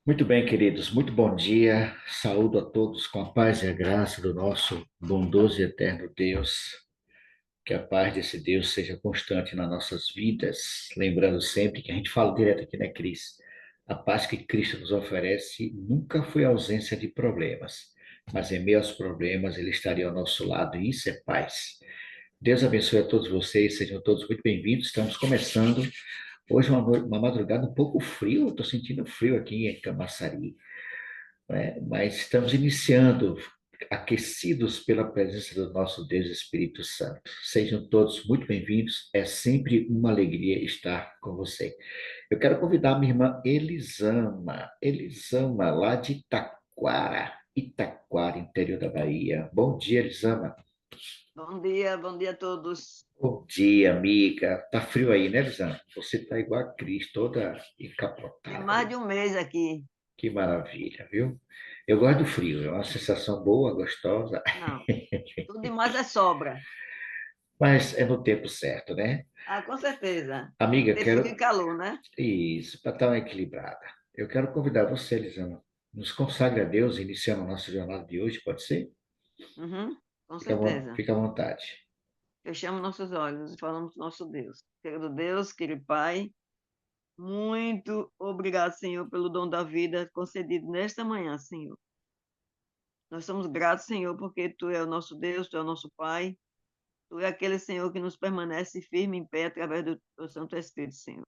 Muito bem, queridos, muito bom dia. Saúdo a todos com a paz e a graça do nosso bondoso e eterno Deus. Que a paz desse Deus seja constante nas nossas vidas. Lembrando sempre que a gente fala direto aqui, né, Cris? A paz que Cristo nos oferece nunca foi ausência de problemas, mas em meio aos problemas ele estaria ao nosso lado, e isso é paz. Deus abençoe a todos vocês, sejam todos muito bem-vindos. Estamos começando hoje uma madrugada um pouco frio, estou sentindo frio aqui em Camaçari, né? Mas estamos iniciando, aquecidos pela presença do nosso Deus Espírito Santo. Sejam todos muito bem-vindos, é sempre uma alegria estar com você. Eu quero convidar a minha irmã Elisama, lá de Itaquara, interior da Bahia. Bom dia, Elisama. Bom dia a todos. Bom dia, amiga. Tá frio aí, né, Elisama? Você tá igual a Cris, toda Tem encapotada mais aí. de um mês aqui. Que maravilha, viu? Eu gosto do frio, é uma sensação boa, gostosa. Não, tudo demais é sobra. Mas é no tempo certo, né? Ah, com certeza. Tem que Amiga, ter frio e quero calor, né? isso, para estar uma equilibrada. Eu quero convidar você, Elisama, nos consagre a Deus, iniciando a nossa jornada de hoje, pode ser? Uhum, com certeza. Fica à vontade. Fechamos nossos olhos e falamos com nosso Deus. Querido Deus, querido Pai, muito obrigado, Senhor, pelo dom da vida concedido nesta manhã, Senhor. Nós somos gratos, Senhor, porque Tu é o nosso Deus, Tu é o nosso Pai. Tu é aquele, Senhor, que nos permanece firme em pé através do Teu Santo Espírito, Senhor.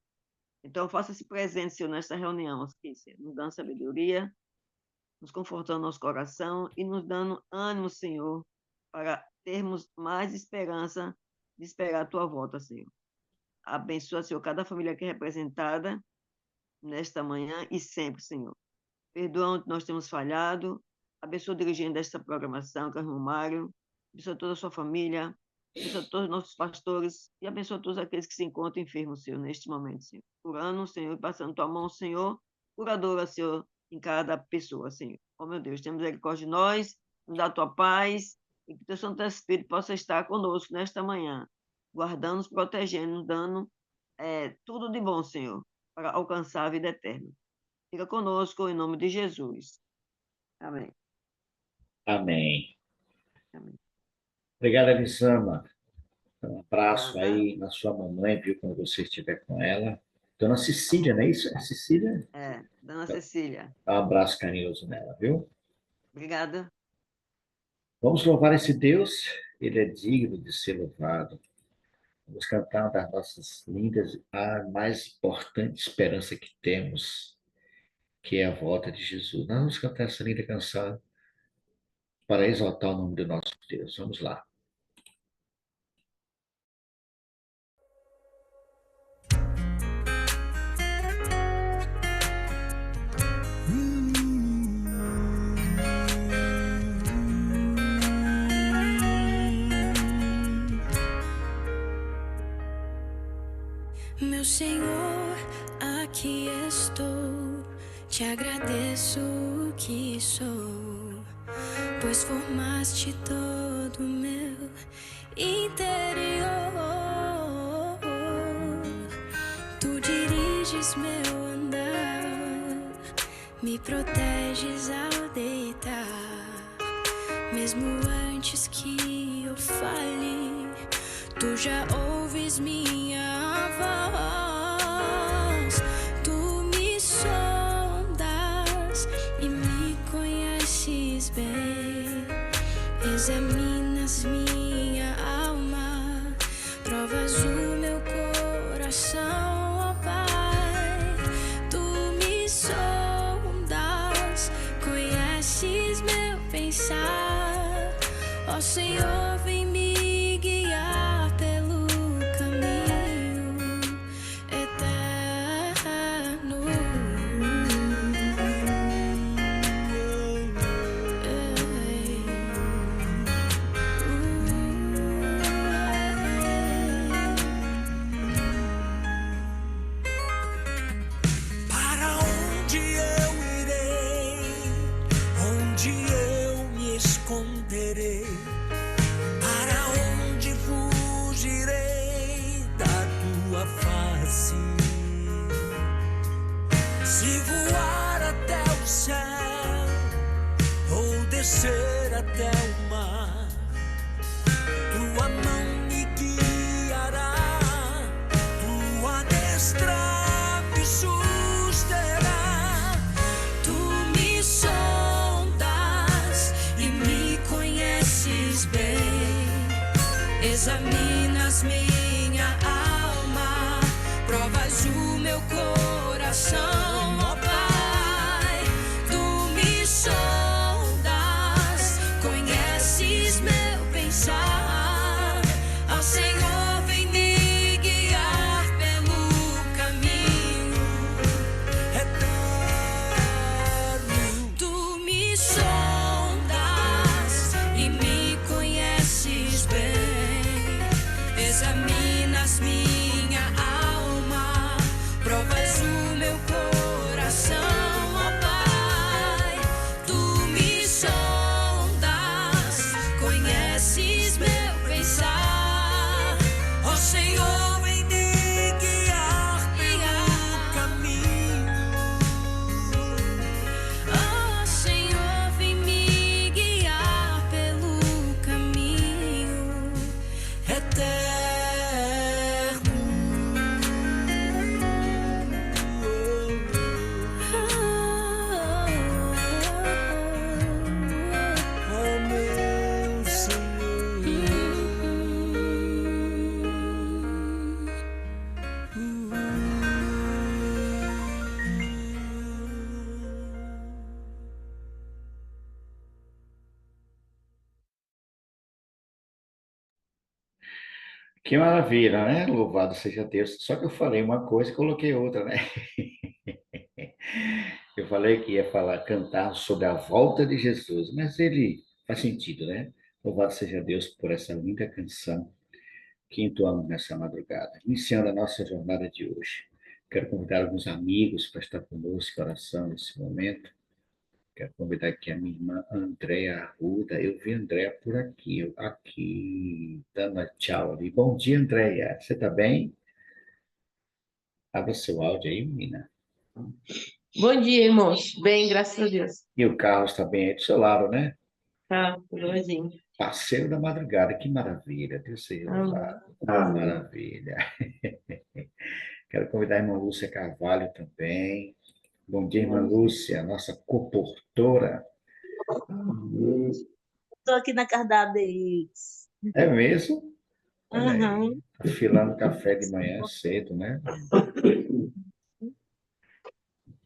Então, faça-se presente, Senhor, nesta reunião aqui, Senhor, nos dando sabedoria, nos confortando nosso coração e nos dando ânimo, Senhor, para termos mais esperança de esperar a Tua volta, Senhor. Abençoa, Senhor, cada família aqui representada nesta manhã e sempre, Senhor. Perdoa onde nós temos falhado. Abençoa o dirigente desta programação, que é o irmão Mário. Abençoa toda a sua família. Abençoa todos os nossos pastores e abençoa todos aqueles que se encontram enfermos, Senhor, neste momento, Senhor. Curando, Senhor, e passando tua mão, Senhor, curadora, Senhor, em cada pessoa, Senhor. Oh, meu Deus, temos misericórdia de nós, nos dá a tua paz e que o teu Santo Espírito possa estar conosco nesta manhã, guardando-nos, protegendo, nos dando tudo de bom, Senhor, para alcançar a vida eterna. Fica conosco, em nome de Jesus. Amém. Amém. Amém. Obrigado, Elisama. Um abraço Obrigada. aí na sua mamãe, viu, quando você estiver com ela. Dona Cecília, não é isso? É Cecília? Dona Cecília. Dá um abraço carinhoso nela, viu? Obrigada. Vamos louvar esse Deus, ele é digno de ser louvado. Vamos cantar uma das nossas lindas, a mais importante esperança que temos, que é a volta de Jesus. Nós vamos cantar essa linda canção para exaltar o nome do nosso Deus. Vamos lá. Meu Senhor, aqui estou, te agradeço o que sou, pois formaste todo o meu interior. Tu diriges meu andar, me proteges ao deitar, mesmo antes que eu fale, tu já ouves minha voz. Tu me sondas e me conheces bem. Examinas minha alma, provas o meu coração, ó Pai. Tu me sondas, conheces meu pensar, ó Senhor, vem me guiar pelo caminho eterno. Para onde eu irei? Onde eu me esconderei? Para onde fugirei da tua face? Se voar até do céu ou descer até o mar, tua mão me guiará, tua destra me susterá. Tu me sondas e me conheces bem, examinas minha alma, provas o meu coração, ó Pai. Tu me sondas, conheces meu pensar, ao Senhor vem me guiar pelo caminho eterno. Tu me sondas e me conheces bem, examinas minha alma, provas o meu coração, ó Pai. Tu me sondas, conheces meu pensar, ó Senhor vem me guiar pelo caminho. Ó Senhor vem me guiar pelo caminho eterno. Ó meu Que maravilha, né? Louvado seja Deus. Só que eu falei uma coisa e coloquei outra, né? Eu falei que ia falar, cantar sobre a volta de Jesus, mas ele faz sentido, né? Louvado seja Deus por essa linda canção que entoamos nessa madrugada, iniciando a nossa jornada de hoje. Quero convidar alguns amigos para estar conosco em oração nesse momento. Quero convidar aqui a minha irmã Andréa Arruda. Eu vi a Andréa por aqui, dando tchau ali. Bom dia, Andréa. Você está bem? Abra seu áudio aí, menina. Bom dia, irmãos. Bem, graças a Deus. E o Carlos está bem aí do seu lado, né? Tá, tudo beijinho. Parceiro da madrugada, que maravilha. Deus seja louvado. Maravilha. Quero convidar a irmã Lúcia Carvalho também. Bom dia, irmã Lúcia, nossa comportora. Estou aqui na casa da Deus. É mesmo? Olha aí, Aham. tá filando café de manhã cedo, né?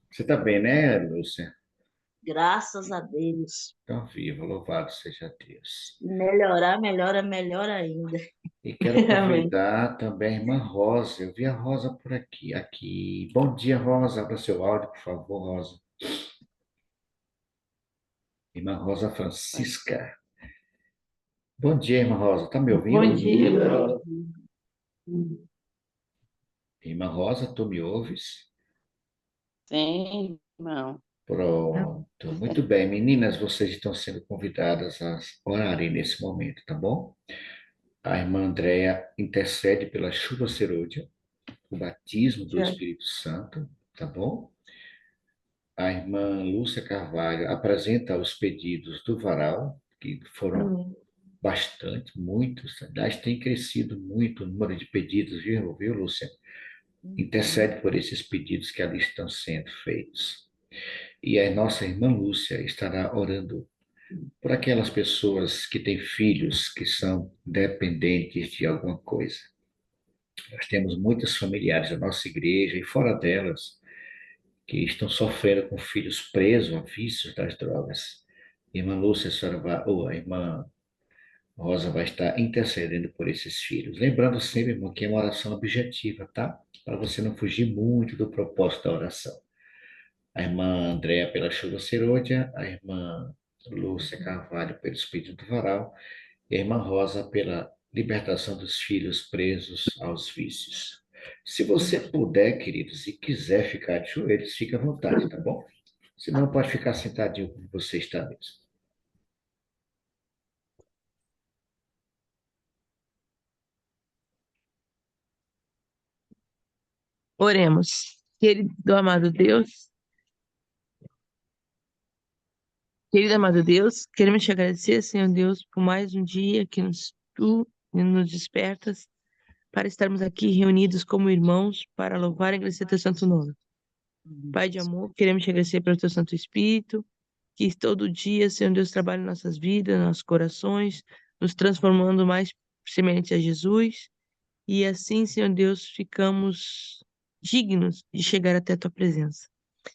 Você está bem, né, Lúcia? Graças a Deus. Então, viva, louvado seja Deus. Melhorar, melhora, melhor ainda. E quero Amém. convidar também a irmã Rosa. Eu vi a Rosa por aqui. Aqui. Bom dia, Rosa. Abra seu áudio, por favor, Rosa. Irmã Rosa Francisca. Bom dia, irmã Rosa. Está me ouvindo? Bom dia. Irmã Rosa, tu me ouves? Sim, irmão. Pronto. Muito bem. Meninas, vocês estão sendo convidadas a orarem nesse momento, tá bom? A irmã Andréa intercede pela chuva serôdia, o batismo do Espírito Santo, tá bom? A irmã Lúcia Carvalho apresenta os pedidos do varal, que foram bastante, muitos. Aliás, tem crescido muito o número de pedidos, viu, Lúcia? Intercede por esses pedidos que ali estão sendo feitos. E a nossa irmã Lúcia estará orando por aquelas pessoas que têm filhos que são dependentes de alguma coisa. Nós temos muitos familiares da nossa igreja e fora delas que estão sofrendo com filhos presos a vícios das drogas. Irmã Lúcia, a senhora vai, ou a irmã Rosa vai estar intercedendo por esses filhos. Lembrando sempre, irmão, que é uma oração objetiva, tá? Para você não fugir muito do propósito da oração. A irmã Andréa pela chuva serôdia, a irmã Lúcia Carvalho pelo Espírito do Varal e a irmã Rosa pela libertação dos filhos presos aos vícios. Se você puder, queridos, e quiser ficar de joelhos, fique à vontade, tá bom? Senão pode ficar sentadinho como você está mesmo. Oremos. Querido amado Deus, Querido amado Deus, queremos te agradecer, Senhor Deus, por mais um dia que tu nos despertas para estarmos aqui reunidos como irmãos para louvar e agradecer teu santo nome. Pai de amor, queremos te agradecer pelo teu Santo Espírito, que todo dia, Senhor Deus, trabalha em nossas vidas, nossos corações, nos transformando mais semelhante a Jesus. E assim, Senhor Deus, ficamos dignos de chegar até a tua presença.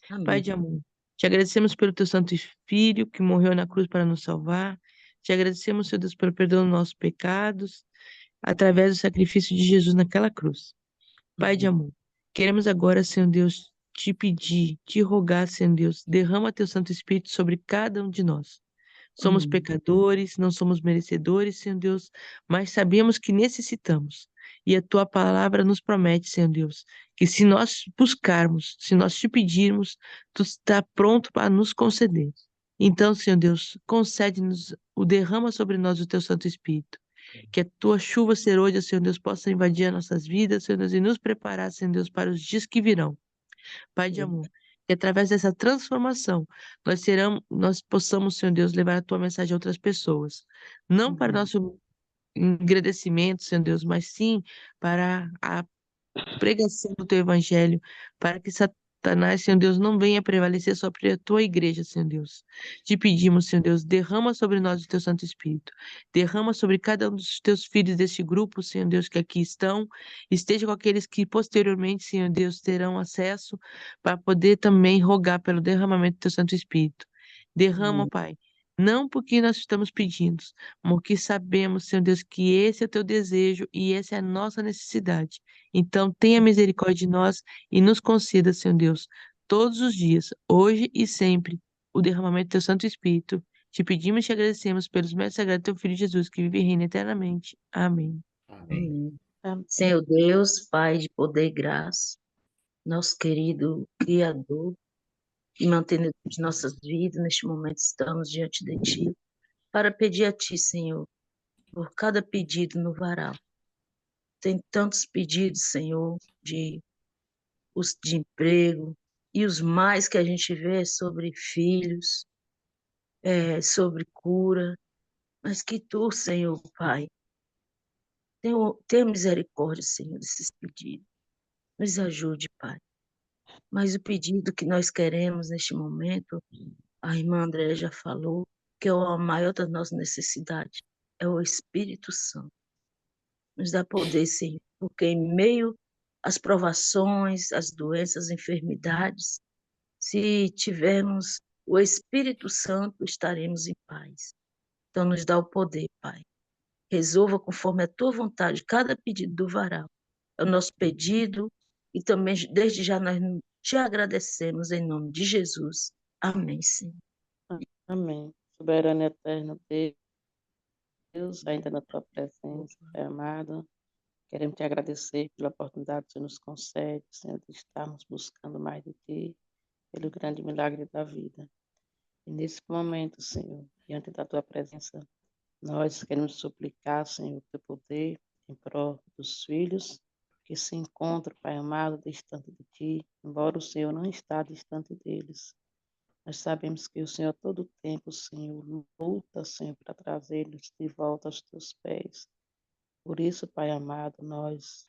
Pai Amém. de amor, te agradecemos pelo teu Santo Filho, que morreu na cruz para nos salvar. Te agradecemos, Senhor Deus, pelo perdão dos nossos pecados, através do sacrifício de Jesus naquela cruz. Pai de amor, queremos agora, Senhor Deus, te pedir, te rogar, Senhor Deus, derrama teu Santo Espírito sobre cada um de nós. Somos pecadores, não somos merecedores, Senhor Deus, mas sabemos que necessitamos. E a tua palavra nos promete, Senhor Deus, que se nós buscarmos, se nós te pedirmos, tu está pronto para nos conceder. Então, Senhor Deus, concede-nos derrama sobre nós o teu Santo Espírito. Que a tua chuva serôdia, Senhor Deus, possa invadir as nossas vidas, Senhor Deus, e nos preparar, Senhor Deus, para os dias que virão. Pai de amor, que através dessa transformação nós possamos, Senhor Deus, levar a tua mensagem a outras pessoas. Não para nosso agradecimento, Senhor Deus, mas sim para a pregação do teu evangelho, para que Satanás, Senhor Deus, não venha prevalecer sobre a tua igreja, Senhor Deus. Te pedimos, Senhor Deus, derrama sobre nós o teu Santo Espírito, derrama sobre cada um dos teus filhos deste grupo, Senhor Deus, que aqui estão, esteja com aqueles que posteriormente, Senhor Deus, terão acesso para poder também rogar pelo derramamento do teu Santo Espírito. Derrama, Pai. Não porque nós estamos pedindo, mas porque sabemos, Senhor Deus, que esse é o teu desejo e essa é a nossa necessidade. Então, tenha misericórdia de nós e nos conceda, Senhor Deus, todos os dias, hoje e sempre, o derramamento do teu Santo Espírito. Te pedimos e te agradecemos pelos méritos sagrados do teu Filho Jesus, que vive e reina eternamente. Amém. Amém. Amém. Senhor Deus, Pai de poder e graça, nosso querido Criador, que mantém as nossas vidas, neste momento estamos diante de Ti, para pedir a Ti, Senhor, por cada pedido no varal. Tem tantos pedidos, Senhor, os de emprego, e os mais que a gente vê sobre filhos, sobre cura, mas que Tu, Senhor, Pai, tenha misericórdia, Senhor, desses pedidos. Nos ajude, Pai. Mas o pedido que nós queremos neste momento, a irmã Andréa já falou, que é a maior das nossas necessidades, é o Espírito Santo. Nos dá poder, Senhor, porque em meio às provações, às doenças, às enfermidades, se tivermos o Espírito Santo, estaremos em paz. Então, nos dá o poder, Pai. Resolva conforme a tua vontade cada pedido do varal. É o nosso pedido e também, desde já, nós te agradecemos em nome de Jesus. Amém, Senhor. Amém. Soberano e eterno Deus, ainda na tua presença, Pai amado, queremos te agradecer pela oportunidade que você nos concede, Senhor, de estarmos buscando mais de ti, pelo grande milagre da vida. E nesse momento, Senhor, diante da tua presença, nós queremos suplicar, Senhor, o teu poder em prol dos filhos que se encontram, Pai amado, distante de ti, embora o Senhor não está distante deles. Nós sabemos que o Senhor, todo o tempo, Senhor, luta, Senhor, para trazê-los de volta aos teus pés. Por isso, Pai amado, nós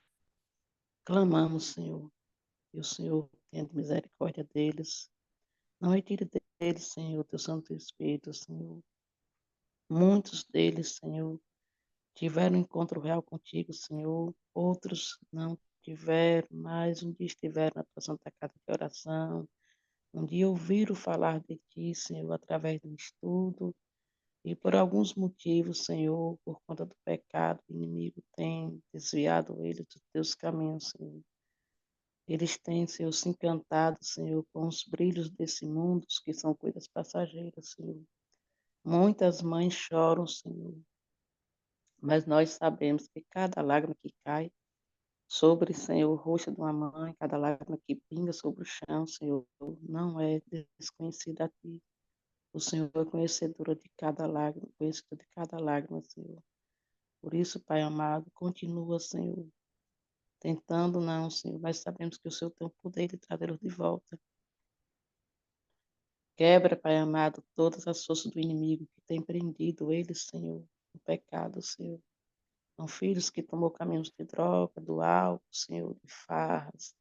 clamamos, Senhor, que o Senhor tenha misericórdia deles. Não retire deles, Senhor, teu Santo Espírito, Senhor. Muitos deles, Senhor, tiveram um encontro real contigo, Senhor. Outros não tiveram, mas um dia estiveram na tua santa casa de oração. Um dia ouviram falar de ti, Senhor, através do estudo. E por alguns motivos, Senhor, por conta do pecado, o inimigo tem desviado eles dos teus caminhos, Senhor. Eles têm, Senhor, se encantado, Senhor, com os brilhos desse mundo, que são coisas passageiras, Senhor. Muitas mães choram, Senhor, mas nós sabemos que cada lágrima que cai sobre, Senhor, o rosto de uma mãe, cada lágrima que pinga sobre o chão, Senhor, não é desconhecida a ti. O Senhor é conhecedor de cada lágrima, conhecedor de cada lágrima, Senhor. Por isso, Pai amado, continua, Senhor, tentando não, Senhor, mas sabemos que o Senhor tem o poder de trazê-los de volta. Quebra, Pai amado, todas as forças do inimigo que tem prendido eles, Senhor, no pecado, Senhor. São filhos que tomou caminhos de droga, do álcool, Senhor, de farras,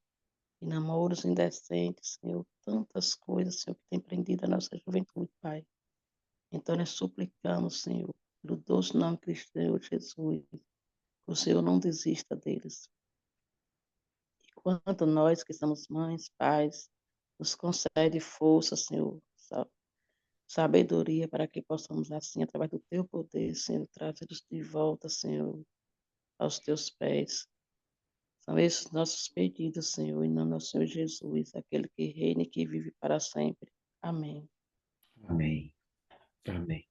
de namoros indecentes, Senhor. Tantas coisas, Senhor, que tem prendido a nossa juventude, Pai. Então, nós suplicamos, Senhor, pelo doce nome de Cristo Senhor Jesus, que o Senhor não desista deles. E quanto nós que somos mães, pais, nos concede força, Senhor, sabedoria para que possamos, assim, através do Teu poder, Senhor, trazê-los de volta, Senhor, aos Teus pés. São esses nossos pedidos, Senhor, em nome do Senhor Jesus, aquele que reina e que vive para sempre. Amém. Amém. Amém.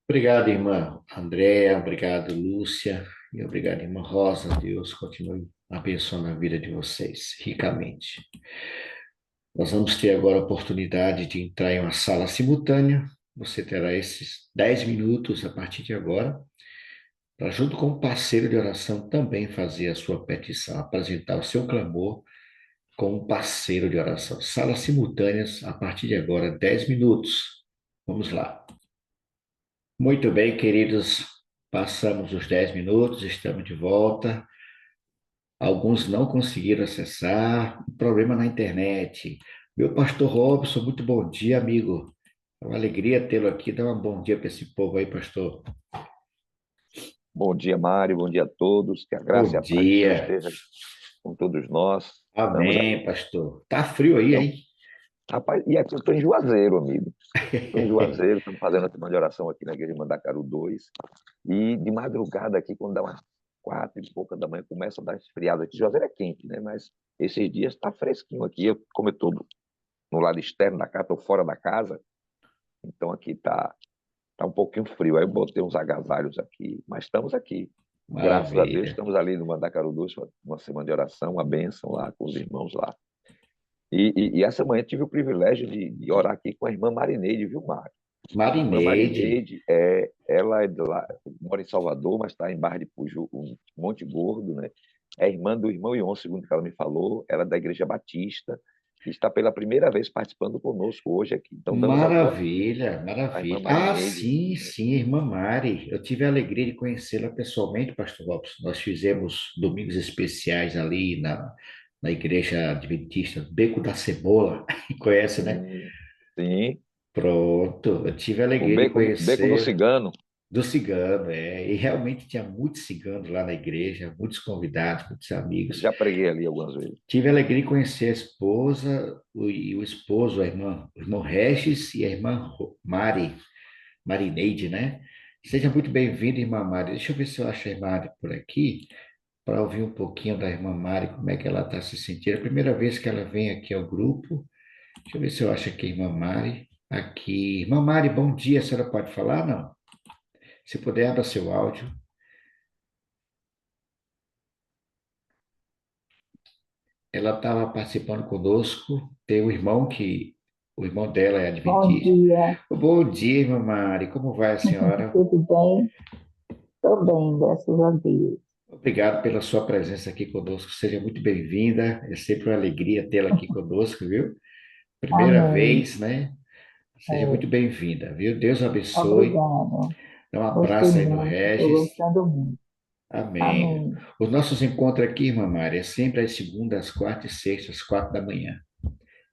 Obrigado, irmã Andréa, obrigado, Lúcia, e obrigado, irmã Rosa. Deus continue abençoando a vida de vocês ricamente. Nós vamos ter agora a oportunidade de entrar em uma sala simultânea. Você terá esses 10 minutos a partir de agora, para, junto com o parceiro de oração, também fazer a sua petição, apresentar o seu clamor com um parceiro de oração. Salas simultâneas a partir de agora, 10 minutos. Vamos lá. Muito bem, queridos, passamos os 10 minutos, estamos de volta. Alguns não conseguiram acessar, problema na internet. Meu pastor Robson, muito bom dia, amigo. É uma alegria tê-lo aqui. Dá um bom dia para esse povo aí, pastor. Bom dia, Mário. Bom dia a todos. Que a graça e Bom a paz de Deus dia. esteja com todos nós. Amém, pastor. Tá frio aí, Então, hein? rapaz, e aqui eu estou em Juazeiro, amigo. Estou em Juazeiro, estamos fazendo a semana de oração aqui na igreja de Mandacaru 2. E de madrugada aqui, quando dá umas 4 e pouca da manhã, começa a dar esfriado aqui. Juazeiro é quente, né? Mas esses dias está fresquinho aqui. Como eu estou no lado externo da casa, estou fora da casa, então aqui está um pouquinho frio. Aí eu botei uns agasalhos aqui, mas estamos aqui. Graças a Deus, Maravilha. estamos ali no Mandacaru 2, uma semana de oração, uma bênção lá com os irmãos lá. E essa manhã tive o privilégio de orar aqui com a irmã Marineide, viu, Mário? A irmã Marineide. Marineide, ela é de lá, mora em Salvador, mas está em Barra de Puju, um Monte Gordo, né? É irmã do irmão Ion, segundo que ela me falou, ela é da Igreja Batista, e está pela primeira vez participando conosco hoje aqui. Então, damos a glória Maravilha, à irmã maravilha. Ah, Marineide. sim, irmã Mari. Eu tive a alegria de conhecê-la pessoalmente, pastor Robson. Nós fizemos domingos especiais ali na igreja adventista Beco da Cebola. Conhece, né? Sim, Pronto, eu tive a o alegria de beco do conhecer Cigano. do cigano, é. E realmente tinha muitos ciganos lá na igreja, muitos convidados, muitos amigos. Já preguei ali algumas vezes. Tive a alegria de conhecer a esposa e o esposo, o irmão Regis e a irmã Marineide, né? Seja muito bem-vinda, irmã Mari. Deixa eu ver se eu acho a irmã Mari por aqui, para ouvir um pouquinho da irmã Mari, como é que ela está se sentindo. É a primeira vez que ela vem aqui ao grupo. Deixa eu ver se eu acho aqui a irmã Mari. Aqui. Irmã Mari, bom dia. A senhora pode falar? Não? Se puder, abra seu áudio. Ela estava participando conosco. Tem um irmão o irmão dela é Bom adventista. dia, Bom dia, irmã Mari. Como vai a senhora? tudo bem? Estou bem, graças a Deus. Obrigado pela sua presença aqui conosco. Seja muito bem-vinda. É sempre uma alegria tê-la aqui conosco, viu? Primeira Amém. vez, né? Seja muito É, bem-vinda, viu? Deus abençoe. obrigada. Dá um Gostei abraço aí no muito, estou Regis. gostando muito. Amém. Amém. Os nossos encontros aqui, irmã Mari, é sempre às segundas, às quartas e sextas, às 4 da manhã.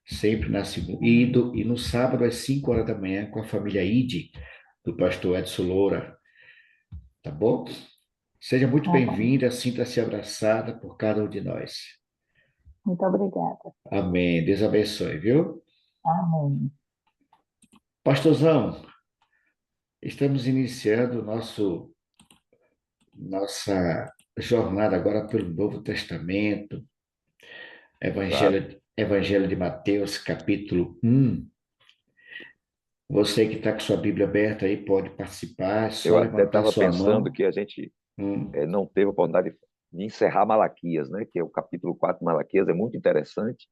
Sempre na segunda. E no sábado, às 5 horas da manhã, com a família ID, do pastor Edson Loura. Tá bom? Seja muito Tá bom. bem-vinda, sinta-se abraçada por cada um de nós. Muito obrigada. Amém. Deus abençoe, viu? Amém. Pastorzão, estamos iniciando nossa jornada agora pelo Novo Testamento, Exato. Evangelho de Mateus, capítulo 1. Você que está com sua Bíblia aberta aí pode participar, é Eu só até levantar estava sua pensando mão. que a gente Hum, não teve a oportunidade de encerrar Malaquias, né? Que é o capítulo 4 de Malaquias, é muito interessante.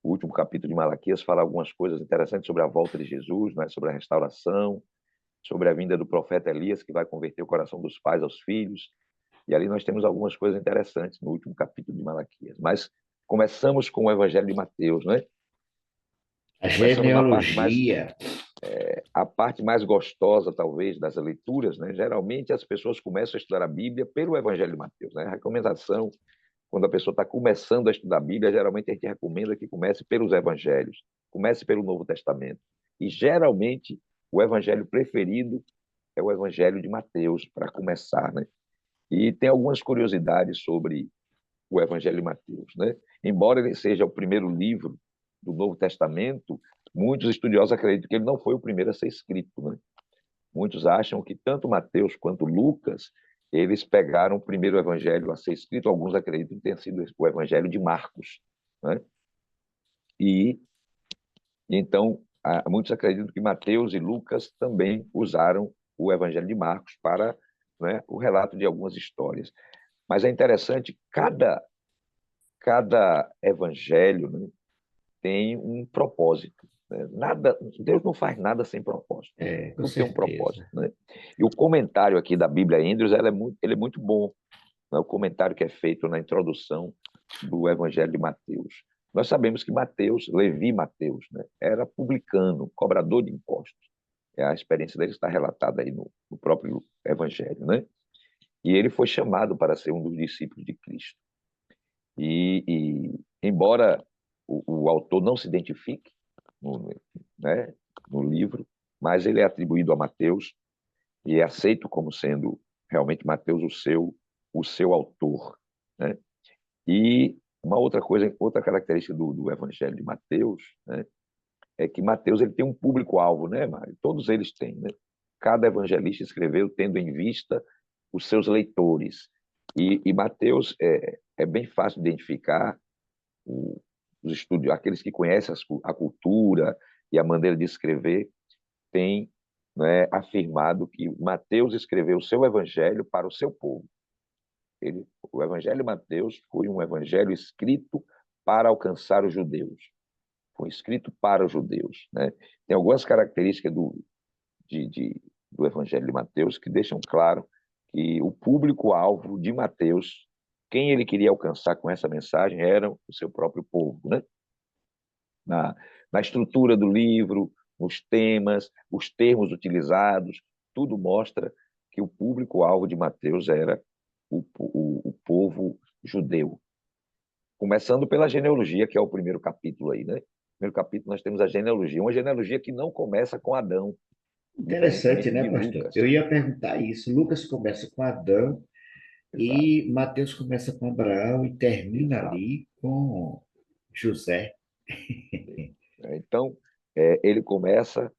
O último capítulo de Malaquias fala algumas coisas interessantes sobre a volta de Jesus, né? Sobre a restauração, sobre a vinda do profeta Elias, que vai converter o coração dos pais aos filhos. E ali nós temos algumas coisas interessantes no último capítulo de Malaquias. Mas começamos com o Evangelho de Mateus, né? A Começando genealogia. a parte mais gostosa, talvez, das leituras, né? Geralmente as pessoas começam a estudar a Bíblia pelo Evangelho de Mateus, né? A recomendação, quando a pessoa está começando a estudar a Bíblia, geralmente a gente recomenda que comece pelos Evangelhos, comece pelo Novo Testamento. E geralmente o Evangelho preferido é o Evangelho de Mateus, para começar, né? E tem algumas curiosidades sobre o Evangelho de Mateus, né? Embora ele seja o primeiro livro do Novo Testamento, muitos estudiosos acreditam que ele não foi o primeiro a ser escrito, né? Muitos acham que tanto Mateus quanto Lucas, eles pegaram o primeiro evangelho a ser escrito, alguns acreditam que tenha sido o Evangelho de Marcos, né? E então muitos acreditam que Mateus e Lucas também usaram o Evangelho de Marcos para, né, o relato de algumas histórias. Mas é interessante, cada evangelho, né, tem um propósito, né? Deus não faz nada sem propósito. Com Tudo tem um certeza. propósito, né? E o comentário aqui da Bíblia Andrews, ele é muito bom, né? O comentário que é feito na introdução do Evangelho de Mateus. Nós sabemos que Mateus, Levi Mateus, né, era publicano, cobrador de impostos. A experiência dele está relatada aí no próprio Evangelho, né? E ele foi chamado para ser um dos discípulos de Cristo. E embora o autor não se identifique né, no livro, mas ele é atribuído a Mateus e é aceito como sendo realmente Mateus o seu autor, né? E uma outra coisa, outra característica do Evangelho de Mateus, né, é que Mateus ele tem um público-alvo, né, Mário? Todos eles têm, né? Cada evangelista escreveu tendo em vista os seus leitores. E Mateus é bem fácil de identificar os estudos, aqueles que conhecem a cultura e a maneira de escrever, têm, né, afirmado que Mateus escreveu o seu evangelho para o seu povo. O evangelho de Mateus foi um evangelho escrito para alcançar os judeus. Foi escrito para os judeus, né? Tem algumas características do evangelho de Mateus que deixam claro que o público-alvo de Mateus, quem ele queria alcançar com essa mensagem, era o seu próprio povo, né? Na estrutura do livro, nos temas, os termos utilizados, tudo mostra que o público-alvo de Mateus era o povo judeu. Começando pela genealogia, que é o primeiro capítulo aí, né? No primeiro capítulo nós temos a genealogia, uma genealogia que não começa com Adão. Interessante, né, pastor? Lucas. Eu ia perguntar isso. Lucas começa com Adão. Exato. E Mateus começa com Abraão e termina Exato. ali com José. Então, ele começa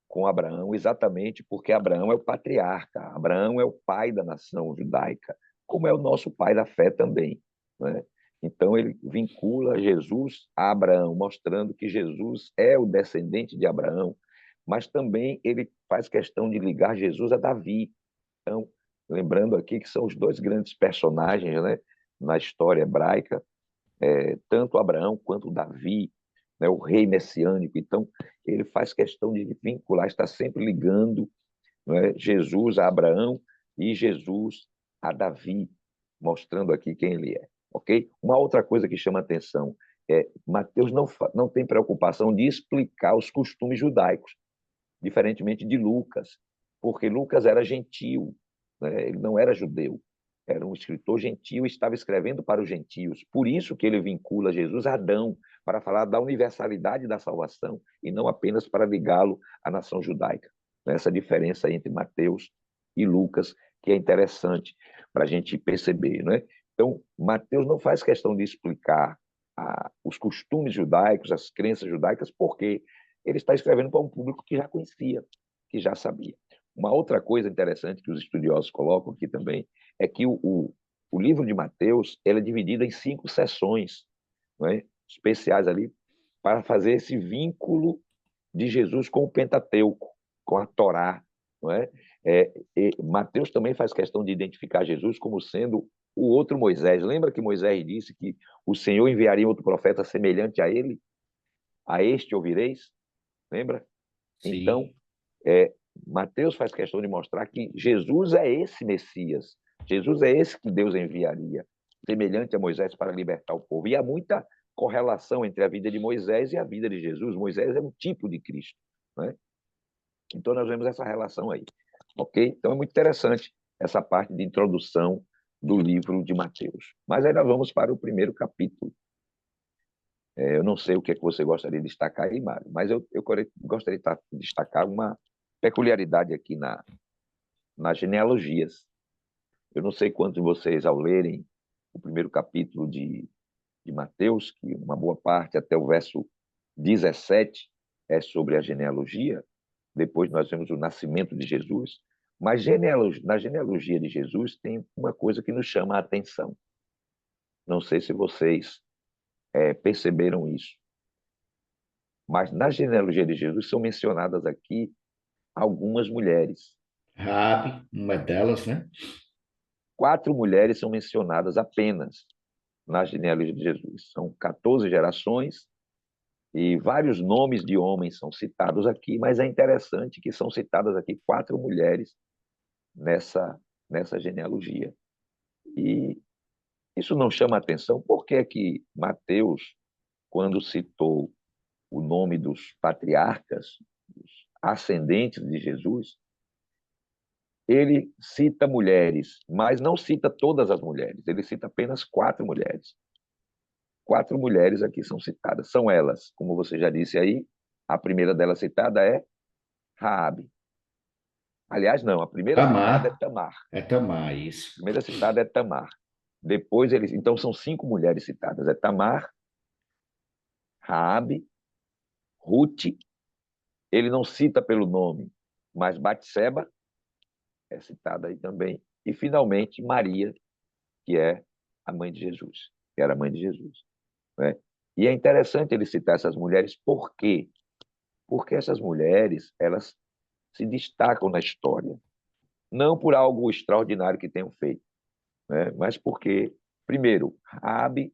com Abraão exatamente porque Abraão é o patriarca, Abraão é o pai da nação judaica, como é o nosso pai da fé também, né? Então, ele vincula Jesus a Abraão, mostrando que Jesus é o descendente de Abraão, mas também ele faz questão de ligar Jesus a Davi. Então, lembrando aqui que são os dois grandes personagens, né, na história hebraica, tanto Abraão quanto Davi, né, o rei messiânico. Então, ele faz questão de vincular, está sempre ligando, né, Jesus a Abraão e Jesus a Davi, mostrando aqui quem ele é. Ok? Uma outra coisa que chama atenção Mateus não tem preocupação de explicar os costumes judaicos, diferentemente de Lucas, porque Lucas era gentio, né? Ele não era judeu, era um escritor gentio e estava escrevendo para os gentios. Por isso que ele vincula Jesus a Adão, para falar da universalidade da salvação e não apenas para ligá-lo à nação judaica. Essa diferença entre Mateus e Lucas, que é interessante para a gente perceber, né? Então, Mateus não faz questão de explicar os costumes judaicos, as crenças judaicas, porque ele está escrevendo para um público que já conhecia, que já sabia. Uma outra coisa interessante que os estudiosos colocam aqui também é que o livro de Mateus ele é dividido em 5 seções, não é? Especiais ali, para fazer esse vínculo de Jesus com o Pentateuco, com a Torá. Não é? Mateus também faz questão de identificar Jesus como sendo o outro Moisés. Lembra que Moisés disse que o Senhor enviaria outro profeta semelhante a ele? A este ouvireis? Lembra? Sim. Então, Mateus faz questão de mostrar que Jesus é esse Messias. Jesus é esse que Deus enviaria, semelhante a Moisés para libertar o povo. E há muita correlação entre a vida de Moisés e a vida de Jesus. Moisés é um tipo de Cristo, né? Então, nós vemos essa relação aí. Ok? Então, é muito interessante essa parte de introdução do livro de Mateus. Mas aí nós vamos para o primeiro capítulo. Eu não sei o que é que você gostaria de destacar aí, Mário, mas eu gostaria de destacar uma peculiaridade aqui nas genealogias. Eu não sei quantos de vocês, ao lerem o primeiro capítulo de Mateus, que uma boa parte, até o verso 17, é sobre a genealogia. Depois nós vemos o nascimento de Jesus. Mas na genealogia de Jesus tem uma coisa que nos chama a atenção. Não sei se vocês perceberam isso. Mas na genealogia de Jesus são mencionadas aqui algumas mulheres. Raabe, uma delas, né? 4 mulheres são mencionadas apenas na genealogia de Jesus. São 14 gerações e vários nomes de homens são citados aqui, mas é interessante que são citadas aqui 4 mulheres nessa genealogia. E isso não chama atenção. Por que que Mateus, quando citou o nome dos patriarcas, dos ascendentes de Jesus, ele cita mulheres, mas não cita todas as mulheres, ele cita apenas 4 mulheres. 4 mulheres aqui são citadas. São elas, como você já disse aí, a primeira delas citada é Raabe. Aliás, não, a primeira citada é Tamar. É Tamar, A isso. primeira citada é Tamar. Depois eles, então são 5 mulheres citadas. É Tamar, Raabe, Ruth, ele não cita pelo nome, mas Batseba é citada aí também. E finalmente Maria, que é a mãe de Jesus, que era a mãe de Jesus, né? E é interessante ele citar essas mulheres, por quê? Porque essas mulheres, elas se destacam na história, não por algo extraordinário que tenham feito, né? Mas porque, primeiro, Raabe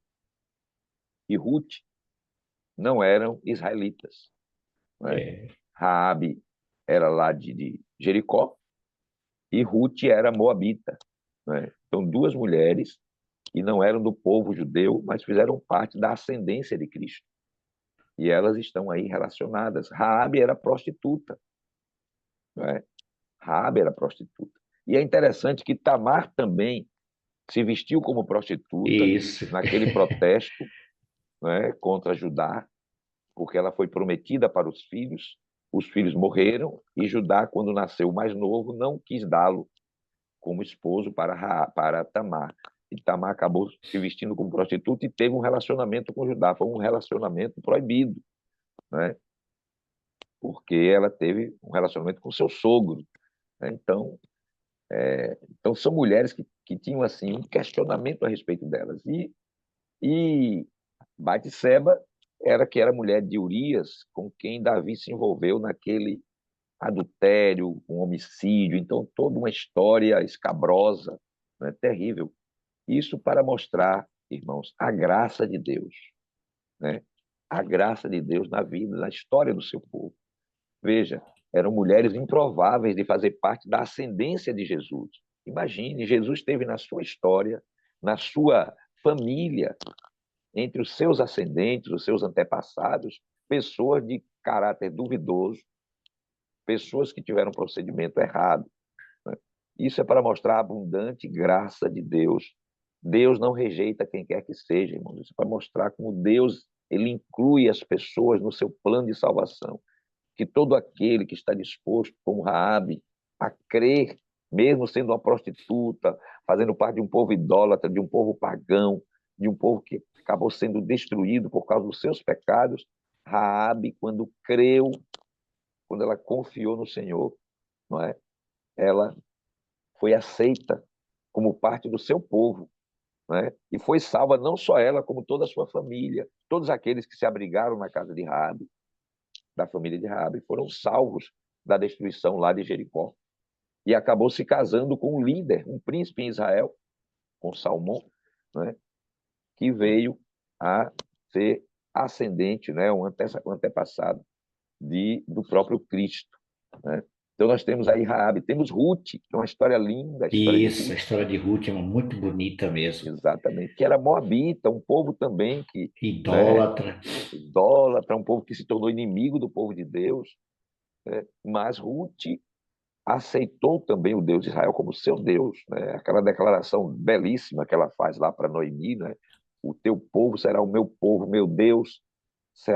e Ruth não eram israelitas, né? Raabe era lá de Jericó e Ruth era moabita, né? Então, 2 mulheres que não eram do povo judeu, mas fizeram parte da ascendência de Cristo. E elas estão aí relacionadas. Raabe era prostituta, né? Raabe era prostituta. E é interessante que Tamar também se vestiu como prostituta naquele protesto, né, contra Judá, porque ela foi prometida para os filhos morreram, e Judá, quando nasceu o mais novo, não quis dá-lo como esposo para Tamar. E Tamar acabou se vestindo como prostituta e teve um relacionamento com Judá. Foi um relacionamento proibido, né? Porque ela teve um relacionamento com seu sogro, né? Então, são mulheres que tinham assim um questionamento a respeito delas. E Batseba era mulher de Urias, com quem Davi se envolveu naquele adultério, um homicídio. Então, toda uma história escabrosa, né? Terrível. Isso para mostrar, irmãos, a graça de Deus, né? A graça de Deus na vida, na história do seu povo. Veja, eram mulheres improváveis de fazer parte da ascendência de Jesus. Imagine, Jesus teve na sua história, na sua família, entre os seus ascendentes, os seus antepassados, pessoas de caráter duvidoso, pessoas que tiveram procedimento errado, né? Isso é para mostrar a abundante graça de Deus. Deus não rejeita quem quer que seja, irmãos. Isso é para mostrar como Deus ele inclui as pessoas no seu plano de salvação. Que todo aquele que está disposto, como Raabe, a crer, mesmo sendo uma prostituta, fazendo parte de um povo idólatra, de um povo pagão, de um povo que acabou sendo destruído por causa dos seus pecados, Raabe, quando creu, quando ela confiou no Senhor, não é? Ela foi aceita como parte do seu povo, né? E foi salva não só ela, como toda a sua família. Todos aqueles que se abrigaram na casa de Raabe, da família de Raabe, foram salvos da destruição lá de Jericó. E acabou se casando com um líder, um príncipe em Israel, com Salmão, né? Que veio a ser ascendente, né? Um antepassado do próprio Cristo, né? Então nós temos aí Raabe, temos Ruth, que é uma história linda, a história de Isso, a Ruth, história de Ruth é muito bonita mesmo. exatamente, que era moabita, um povo também que, né, Idólatra. idólatra, um povo que se tornou inimigo do povo de Deus, né? Mas Ruth aceitou também o Deus de Israel como seu Deus, né? Aquela declaração belíssima que ela faz lá para Noemi, né? O teu povo será o meu povo, meu Deus,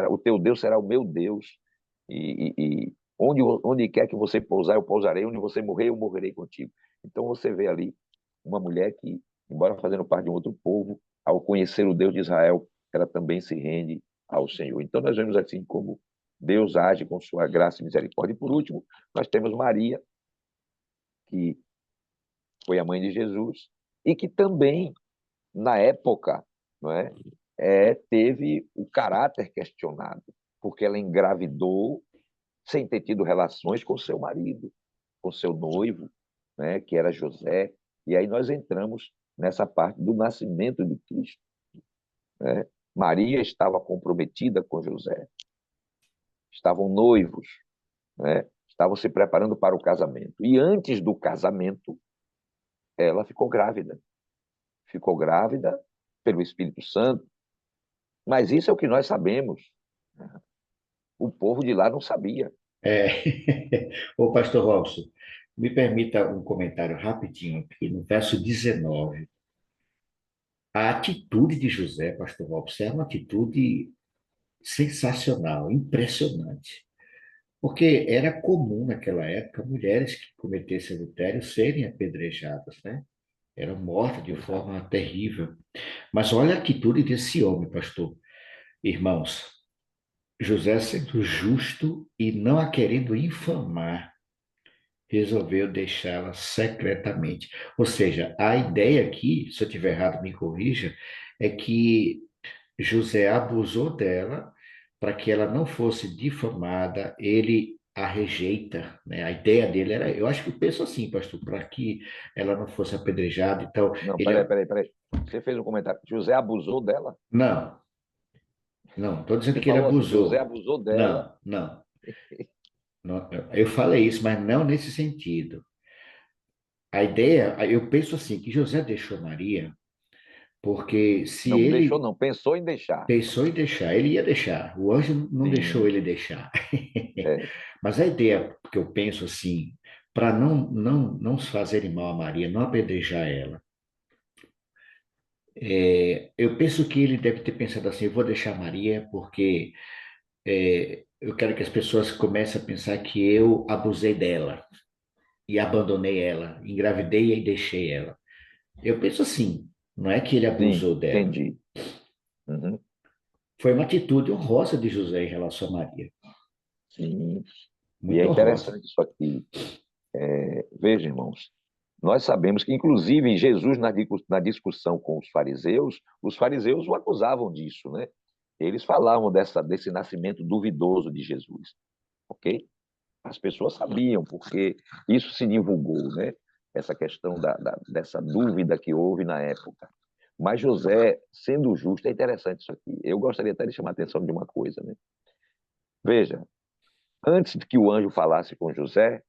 o teu Deus será o meu Deus, e onde quer que você pousar, eu pousarei, onde você morrer, eu morrerei contigo. Então você vê ali uma mulher que, embora fazendo parte de um outro povo, ao conhecer o Deus de Israel, ela também se rende ao Senhor. Então nós vemos assim como Deus age com sua graça e misericórdia. E por último, nós temos Maria, que foi a mãe de Jesus, e que também, na época, não é, teve o caráter questionado, porque ela engravidou sem ter tido relações com seu marido, com seu noivo, né, que era José. E aí nós entramos nessa parte do nascimento de Cristo, né? Maria estava comprometida com José, estavam noivos, né? Estavam se preparando para o casamento. E antes do casamento, ela ficou grávida. Ficou grávida pelo Espírito Santo. Mas isso é o que nós sabemos. O povo de lá não sabia. É. Ô, pastor Robson, me permita um comentário rapidinho aqui no verso 19. A atitude de José, pastor Robson, é uma atitude sensacional, impressionante. Porque era comum naquela época mulheres que cometessem adultério serem apedrejadas, né? Eram mortas de forma terrível. Mas olha a atitude desse homem, pastor. Irmãos, José sendo justo e não a querendo infamar, resolveu deixá-la secretamente. Ou seja, a ideia aqui, se eu estiver errado, me corrija, é que José abusou dela para que ela não fosse difamada, ele a rejeita, né? A ideia dele era, eu acho que eu penso assim, pastor, para que ela não fosse apedrejada, então Não, ele, peraí. Você fez um comentário. José abusou dela? não, não, estou dizendo Você que ele falou assim, José abusou. abusou dela. Não, não, não, eu falei isso, mas não nesse sentido. A ideia, eu penso assim, que José deixou Maria, porque se Não deixou, ele não. Pensou em deixar. pensou em deixar, ele ia deixar. O anjo não deixou Sim. ele deixar. É. Mas a ideia que eu penso assim, para não se fazerem mal a Maria, não apedrejar ela, eu penso que ele deve ter pensado assim, eu vou deixar Maria porque eu quero que as pessoas comecem a pensar que eu abusei dela e abandonei ela, engravidei e deixei ela. Eu penso assim, não é que ele Sim, abusou dela. entendi. Uhum. Foi uma atitude honrosa de José em relação a Maria. Sim. E é Muito honrosa. interessante isso aqui. Veja, irmãos, nós sabemos que, inclusive, Jesus, na discussão com os fariseus o acusavam disso, né? Eles falavam desse nascimento duvidoso de Jesus, ok? As pessoas sabiam, porque isso se divulgou, né? Essa questão dessa dúvida que houve na época. Mas José, sendo justo, é interessante isso aqui. Eu gostaria até de chamar a atenção de uma coisa, né? Veja, antes de que o anjo falasse com José,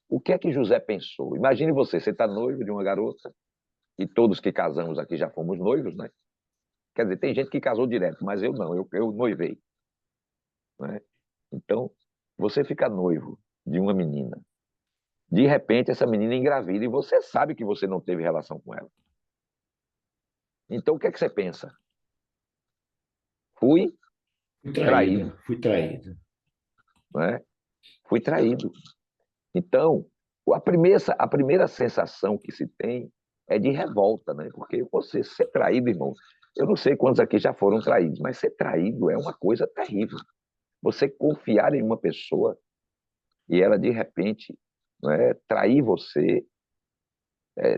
o que é que José pensou? Imagine você está noivo de uma garota, e todos que casamos aqui já fomos noivos, né? Quer dizer, tem gente que casou direto, mas eu não, eu noivei, né? Então, você fica noivo de uma menina, de repente essa menina engravida e você sabe que você não teve relação com ela. Então, o que é que você pensa? Fui Fui traído, traído, fui traído. né? Fui traído. Então, a primeira sensação que se tem é de revolta, né? Porque você ser traído, irmão, eu não sei quantos aqui já foram traídos, mas ser traído é uma coisa terrível. Você confiar em uma pessoa e ela, de repente, né, trair você,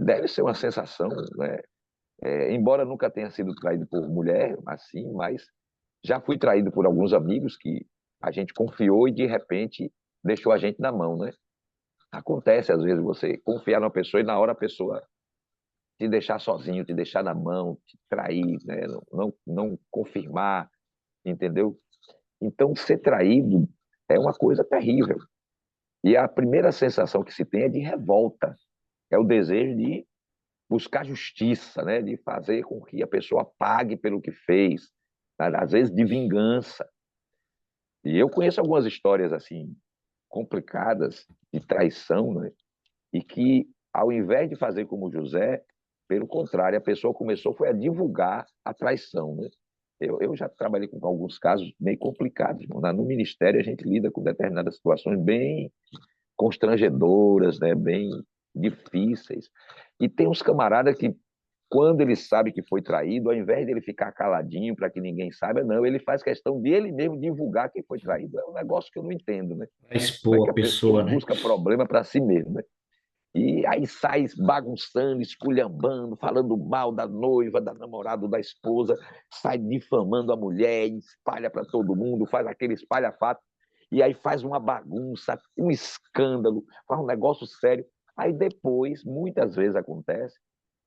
deve ser uma sensação, né? Embora nunca tenha sido traído por mulher, assim, mas já fui traído por alguns amigos que a gente confiou e, de repente, deixou a gente na mão, né? Acontece, às vezes, você confiar numa pessoa e na hora a pessoa te deixar sozinho, te deixar na mão, te trair, né? Não confirmar, entendeu? Então, ser traído é uma coisa terrível. E a primeira sensação que se tem é de revolta, é o desejo de buscar justiça, né? De fazer com que a pessoa pague pelo que fez, às vezes de vingança. E eu conheço algumas histórias assim complicadas de traição, né? E que, ao invés de fazer como José, pelo contrário, a pessoa foi a divulgar a traição, né? Eu já trabalhei com alguns casos meio complicados. No ministério, a gente lida com determinadas situações bem constrangedoras, né? Bem difíceis. E tem uns camaradas que, quando ele sabe que foi traído, ao invés de ele ficar caladinho para que ninguém saiba, não, ele faz questão de ele mesmo divulgar quem foi traído. É um negócio que eu não entendo, né? Para Como é expor que a a pessoa pessoa, né? busca problema para si mesmo, né? E aí sai bagunçando, esculhambando, falando mal da noiva, da namorada, da esposa, sai difamando a mulher, espalha para todo mundo, faz aquele espalha-fato, e aí faz uma bagunça, um escândalo, faz um negócio sério. Aí depois, muitas vezes acontece,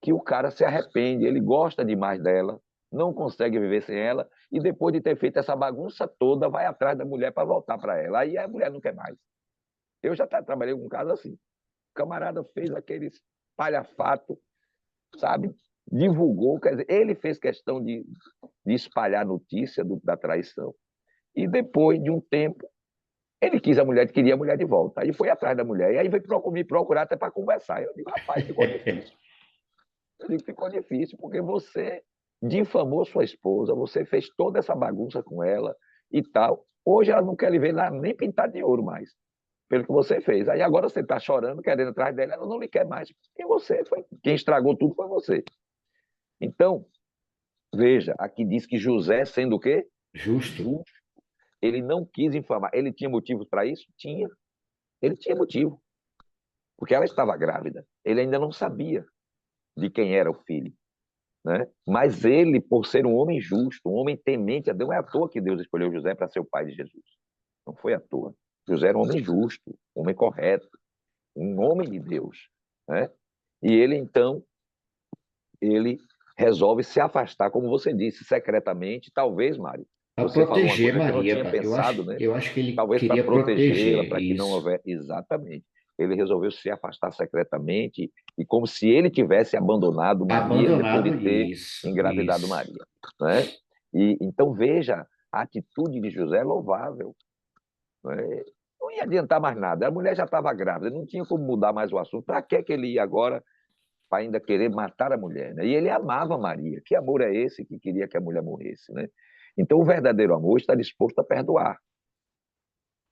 que o cara se arrepende, ele gosta demais dela, não consegue viver sem ela, e depois de ter feito essa bagunça toda, vai atrás da mulher para voltar para ela. Aí a mulher não quer mais. Eu já trabalhei com um caso assim. O camarada fez aquele espalhafato, sabe? Divulgou, quer dizer, ele fez questão de espalhar a notícia da traição. E depois de um tempo, ele queria a mulher de volta. Aí foi atrás da mulher, e aí veio me procurar até para conversar. Eu digo, rapaz, ficou difícil. Eu digo, ficou difícil, porque você difamou sua esposa, você fez toda essa bagunça com ela e tal. Hoje ela não quer lhe ver nem pintar de ouro mais, pelo que você fez. Aí agora você está chorando, querendo atrás dela, ela não lhe quer mais. E você foi. Quem estragou tudo foi você. Então, veja, aqui diz que José, sendo o quê? Justo. Ele não quis infamar. Ele tinha motivos para isso? Tinha. Ele tinha motivo. Porque ela estava grávida. Ele ainda não sabia de quem era o filho, né? Mas ele, por ser um homem justo, um homem temente a Deus, não é à toa que Deus escolheu José para ser o pai de Jesus. Não foi à toa. José era um homem justo, um homem correto, um homem de Deus, né? E ele, então, ele resolve se afastar, como você disse, secretamente, talvez, Mário, Para você falou uma proteger coisa que eu não Maria, tinha pensado, né? eu acho que ele Talvez para queria protegê-la, proteger para que não isso. houvesse... Exatamente. Ele resolveu se afastar secretamente e como se ele tivesse abandonado Maria depois de ter engravidado Maria, né? E então veja, a atitude de José é louvável, né? Não ia adiantar mais nada. A mulher já estava grávida, não tinha como mudar mais o assunto. Para que ele ia agora para ainda querer matar a mulher, né? E ele amava Maria. Que amor é esse que queria que a mulher morresse, né? Então o verdadeiro amor está disposto a perdoar,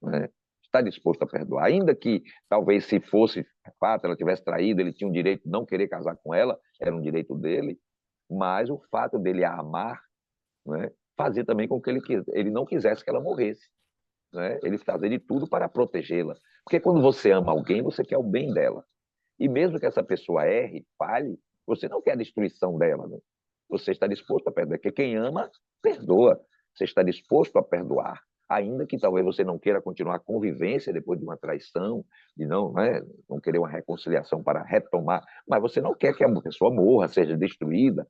né? Está disposto a perdoar, ainda que talvez se fosse fato, ela tivesse traído, ele tinha o direito de não querer casar com ela, era um direito dele, mas o fato dele a amar, né, fazia também com que ele não quisesse que ela morresse, né? Ele fazia de tudo para protegê-la, porque quando você ama alguém, você quer o bem dela, e mesmo que essa pessoa erre, falhe, você não quer a destruição dela, né? Você está disposto a perdoar, porque quem ama, perdoa, você está disposto a perdoar, ainda que talvez você não queira continuar a convivência depois de uma traição, de não, né, não querer uma reconciliação para retomar, mas você não quer que a pessoa morra, seja destruída,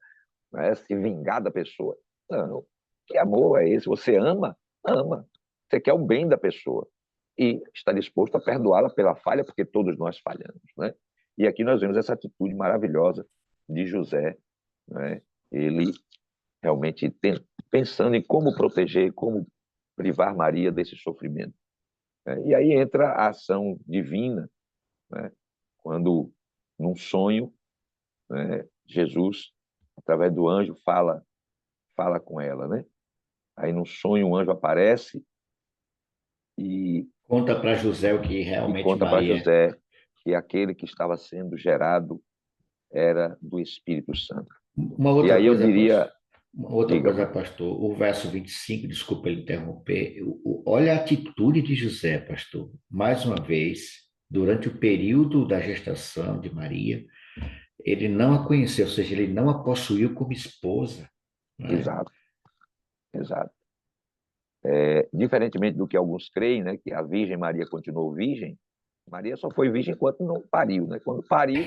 né, se vingar da pessoa. Não. Que amor é esse? Você ama? Ama. Você quer o bem da pessoa e está disposto a perdoá-la pela falha, porque todos nós falhamos, né? E aqui nós vemos essa atitude maravilhosa de José, né? Ele realmente pensando em como proteger, como privar Maria desse sofrimento, né? E aí entra a ação divina, né? Quando, num sonho, né, Jesus, através do anjo, fala com ela, né? Aí, num sonho, um anjo aparece e conta para José o que realmente conta para Maria... José que aquele que estava sendo gerado era do Espírito Santo. Uma E outra aí eu coisa, diria... uma outra Diga, coisa, Mário. pastor, o verso 25, desculpa ele interromper, olha a atitude de José, pastor. Mais uma vez, durante o período da gestação de Maria, ele não a conheceu, ou seja, ele não a possuiu como esposa, né? Exato, exato. Diferentemente do que alguns creem, né, que a Virgem Maria continuou virgem, Maria só foi virgem enquanto não pariu, né? Quando pariu,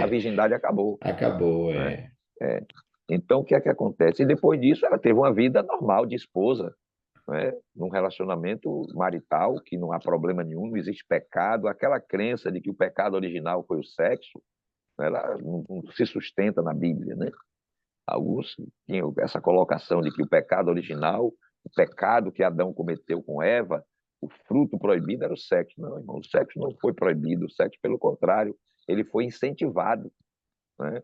a virgindade acabou. Acabou, Né? Então, o que é que acontece? E depois disso, ela teve uma vida normal de esposa, não é? Num relacionamento marital que não há problema nenhum, não existe pecado, aquela crença de que o pecado original foi o sexo, ela não se sustenta na Bíblia, né? Alguns tinham essa colocação de que o pecado original, o pecado que Adão cometeu com Eva, o fruto proibido era o sexo. Não, irmão, o sexo não foi proibido, o sexo, pelo contrário, ele foi incentivado, né,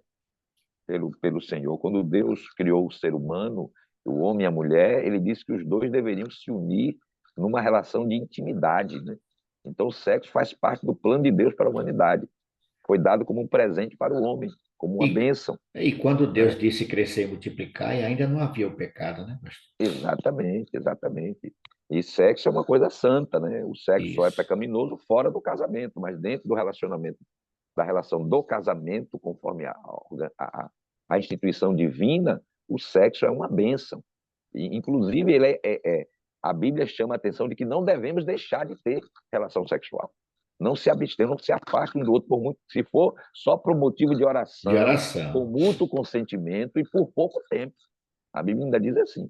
pelo Senhor. Quando Deus criou o ser humano, o homem e a mulher, ele disse que os dois deveriam se unir numa relação de intimidade, né? Então, o sexo faz parte do plano de Deus para a humanidade. Foi dado como um presente para o homem, como uma bênção. E quando Deus disse crescer e multiplicar, ainda não havia o pecado, né, pastor? Exatamente, exatamente. E sexo é uma coisa santa, né? O sexo só é Isso. pecaminoso fora do casamento, mas dentro do relacionamento, da relação do casamento, conforme a instituição divina, o sexo é uma bênção. E, inclusive, a Bíblia chama a atenção de que não devemos deixar de ter relação sexual. Não se abstenham, não se afastem um do outro, por muito, se for só por motivo de oração, com mútuo consentimento e por pouco tempo. A Bíblia ainda diz assim,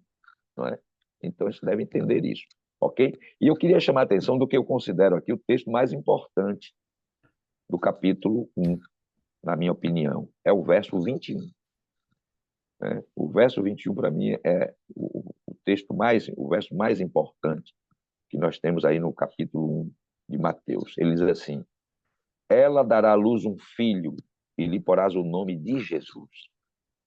não é? Então, a gente deve entender isso, ok? E eu queria chamar a atenção do que eu considero aqui o texto mais importante do capítulo 1, na minha opinião, é o verso 21. O verso 21, para mim, é o verso mais importante que nós temos aí no capítulo 1 de Mateus. Ele diz assim: ela dará à luz um filho e lhe porás o nome de Jesus,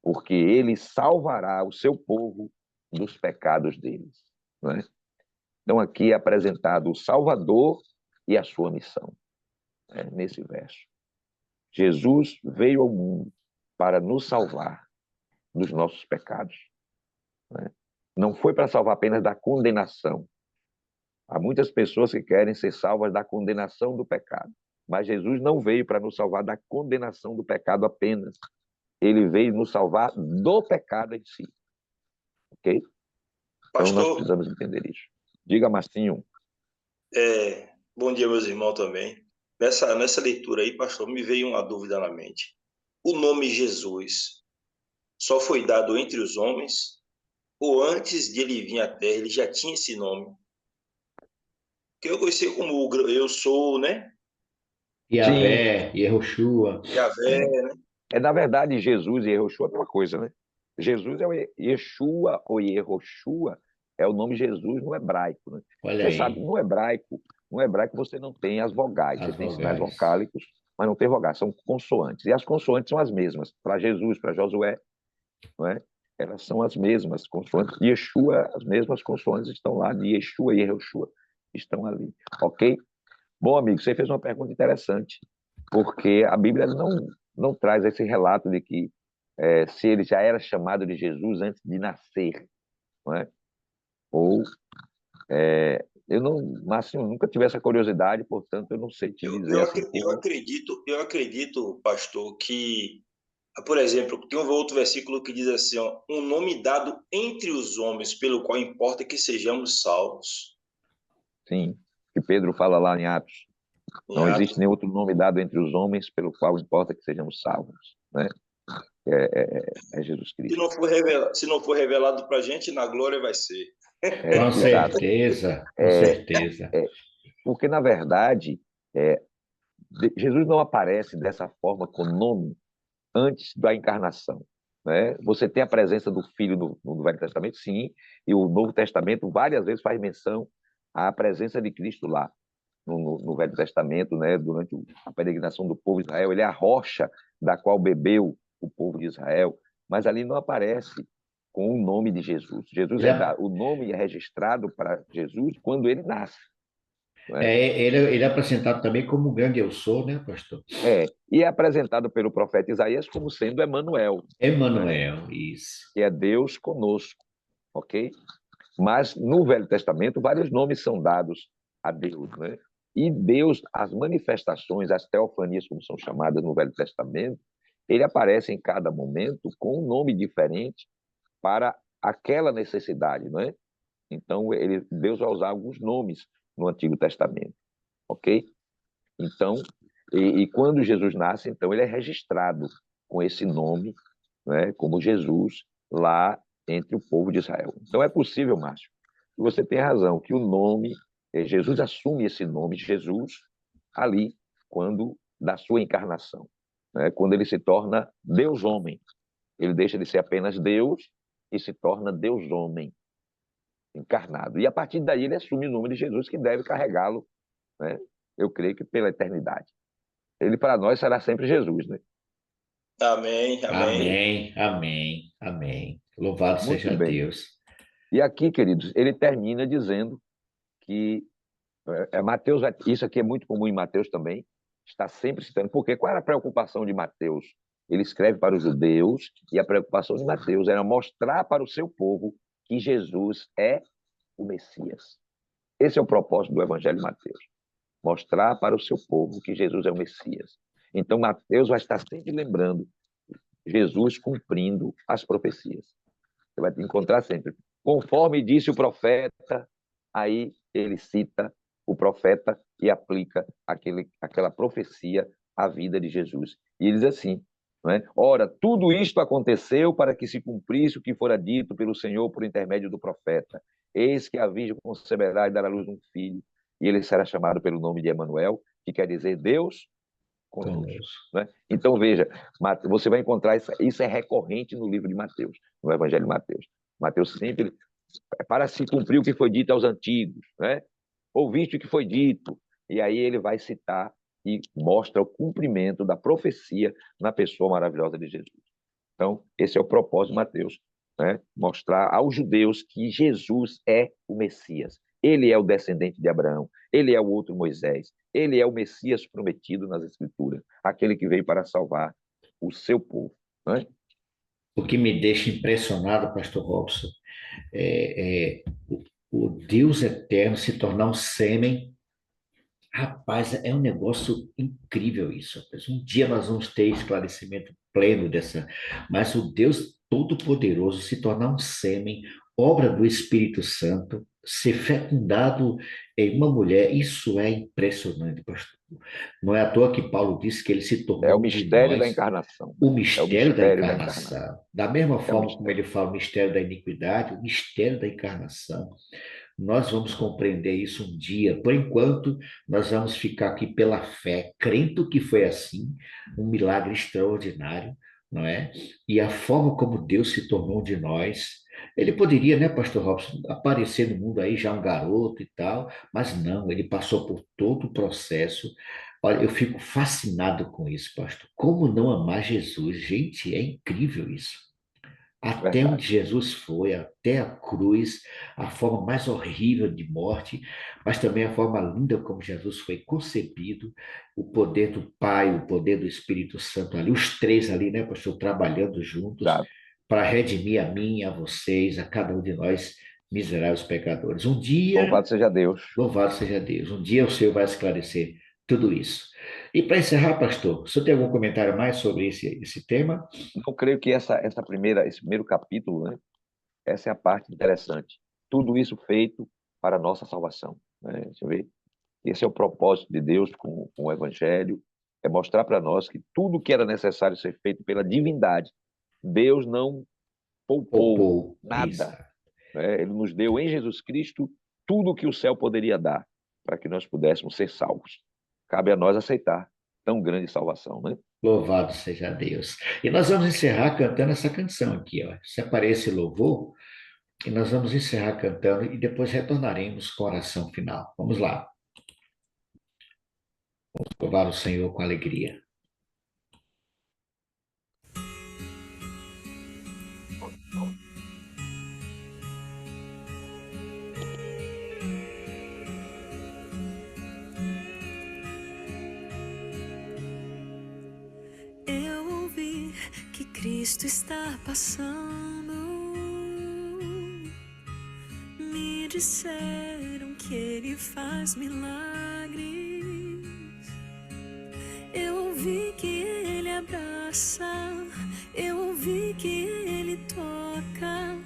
porque ele salvará o seu povo dos pecados deles. Não é? Então, aqui é apresentado o Salvador e a sua missão, nesse verso. Jesus veio ao mundo para nos salvar dos nossos pecados. Não foi para salvar apenas da condenação. Há muitas pessoas que querem ser salvas da condenação do pecado, mas Jesus não veio para nos salvar da condenação do pecado apenas. Ele veio nos salvar do pecado em si. Ok? Então, nós precisamos entender isso. Diga, Marcinho. Bom dia, meus irmãos, também. Nessa leitura aí, pastor, me veio uma dúvida na mente. O nome Jesus só foi dado entre os homens ou antes de ele vir à Terra ele já tinha esse nome? Que eu conheci como eu sou, né? Yahvé, Yehoshua. Yahvé, né? Na verdade, Jesus e Yehoshua é uma coisa, né? Jesus é o Yeshua ou Yehoshua, é o nome Jesus no hebraico, né? Olha você aí. sabe, no hebraico você não tem as vogais, você tem sinais vocálicos, mas não tem vogais, são consoantes. E as consoantes são as mesmas, para Jesus, para Josué, não é? Elas são as mesmas consoantes. Yeshua, as mesmas consoantes estão lá, de Yeshua e Yehoshua estão ali, ok? Bom, amigo, você fez uma pergunta interessante, porque a Bíblia não traz esse relato de que se ele já era chamado de Jesus antes de nascer, não é? Ou eu nunca tive essa curiosidade, portanto eu não sei te dizer. Eu acredito, pastor, que, por exemplo, tem um outro versículo que diz assim, ó, um nome dado entre os homens, pelo qual importa que sejamos salvos. Sim, que Pedro fala lá em Atos. Não existe nenhum outro nome dado entre os homens pelo qual importa que sejamos salvos, né? É Jesus Cristo. Se não for revelado para a gente, na glória vai ser. Com certeza, com certeza. Porque, na verdade, Jesus não aparece dessa forma com nome antes da encarnação, né? Você tem a presença do Filho no Velho Testamento, sim, e o Novo Testamento várias vezes faz menção à presença de Cristo lá. No Velho Testamento, né, durante a peregrinação do povo de Israel, ele é a rocha da qual bebeu o povo de Israel, mas ali não aparece com o nome de Jesus. O nome é registrado para Jesus quando ele nasce. Ele é apresentado também como um grande eu sou, né, pastor? E é apresentado pelo profeta Isaías como sendo Emanuel. Emanuel, isso. Que é Deus conosco, ok? Mas no Velho Testamento vários nomes são dados a Deus, né? E Deus, as manifestações, as teofanias, como são chamadas no Velho Testamento, ele aparece em cada momento com um nome diferente para aquela necessidade, não é? Então, Deus vai usar alguns nomes no Antigo Testamento, ok? Então, e quando Jesus nasce, então ele é registrado com esse nome, né, como Jesus, lá entre o povo de Israel. Então, é possível, Márcio, você tem razão, que o nome, Jesus assume esse nome, Jesus, ali, quando da sua encarnação, né? Quando ele se torna Deus-homem. Ele deixa de ser apenas Deus e se torna Deus-homem, encarnado. E a partir daí ele assume o nome de Jesus, que deve carregá-lo, né? Eu creio que pela eternidade. Ele para nós será sempre Jesus, né? Amém, amém. Amém, amém, amém. Louvado Muito seja bem. Deus. E aqui, queridos, ele termina dizendo que Mateus, isso aqui é muito comum em Mateus também, está sempre citando, porque qual era a preocupação de Mateus? Ele escreve para os judeus e a preocupação de Mateus era mostrar para o seu povo que Jesus é o Messias. Esse é o propósito do Evangelho de Mateus, mostrar para o seu povo que Jesus é o Messias. Então, Mateus vai estar sempre lembrando Jesus cumprindo as profecias. Você vai encontrar sempre. Conforme disse o profeta, aí ele cita o profeta e aplica aquela profecia à vida de Jesus. E ele diz assim, não é? Ora, tudo isto aconteceu para que se cumprisse o que fora dito pelo Senhor por intermédio do profeta. Eis que a virgem conceberá e dará à luz um filho, e ele será chamado pelo nome de Emanuel, que quer dizer Deus conosco. Né? Então, veja, você vai encontrar isso é recorrente no livro de Mateus, no Evangelho de Mateus. Mateus sempre, para se cumprir o que foi dito aos antigos, né? Ouviste o que foi dito, e aí ele vai citar e mostra o cumprimento da profecia na pessoa maravilhosa de Jesus. Então, esse é o propósito de Mateus, né? Mostrar aos judeus que Jesus é o Messias. Ele é o descendente de Abraão, ele é o outro Moisés, ele é o Messias prometido nas Escrituras, aquele que veio para salvar o seu povo. Né? O que me deixa impressionado, pastor Robson, o Deus eterno se tornar um sêmen. Rapaz, é um negócio incrível isso. Um dia nós vamos ter esclarecimento pleno dessa, mas o Deus Todo-Poderoso se tornar um sêmen, obra do Espírito Santo, ser fecundado em uma mulher, isso é impressionante, pastor. Não é à toa que Paulo disse que ele se tornou É o mistério da encarnação. O mistério da encarnação. Da mesma forma como ele fala o mistério da iniquidade, o mistério da encarnação. Nós vamos compreender isso um dia. Por enquanto, nós vamos ficar aqui pela fé, crendo que foi assim, um milagre extraordinário, não é? E a forma como Deus se tornou de nós. Ele poderia, né, pastor Robson, aparecer no mundo aí já um garoto e tal, mas não, ele passou por todo o processo. Olha, eu fico fascinado com isso, pastor. Como não amar Jesus? Gente, é incrível isso. Até onde Jesus foi, até a cruz, a forma mais horrível de morte, mas também a forma linda como Jesus foi concebido, o poder do Pai, o poder do Espírito Santo ali, os três ali, né, pastor, trabalhando juntos para redimir a mim, a vocês, a cada um de nós, miseráveis pecadores. Um dia... Louvado seja Deus. Louvado seja Deus. Um dia o Senhor vai esclarecer tudo isso. E para encerrar, pastor, o senhor tem algum comentário mais sobre esse tema? Eu creio que esse primeiro capítulo, né, essa é a parte interessante. Tudo isso feito para a nossa salvação. Né? Deixa eu ver. Esse é o propósito de Deus com o Evangelho, é mostrar para nós que tudo que era necessário ser feito pela divindade, Deus não poupou nada. Né? Ele nos deu em Jesus Cristo tudo o que o céu poderia dar para que nós pudéssemos ser salvos. Cabe a nós aceitar tão grande salvação, né? Louvado seja Deus. E nós vamos encerrar cantando essa canção aqui, ó. Separei esse louvor e nós vamos encerrar cantando e depois retornaremos com a oração final. Vamos lá. Vamos louvar o Senhor com alegria. Cristo está passando. Me disseram que Ele faz milagres. Eu ouvi que Ele abraça. Eu ouvi que Ele toca.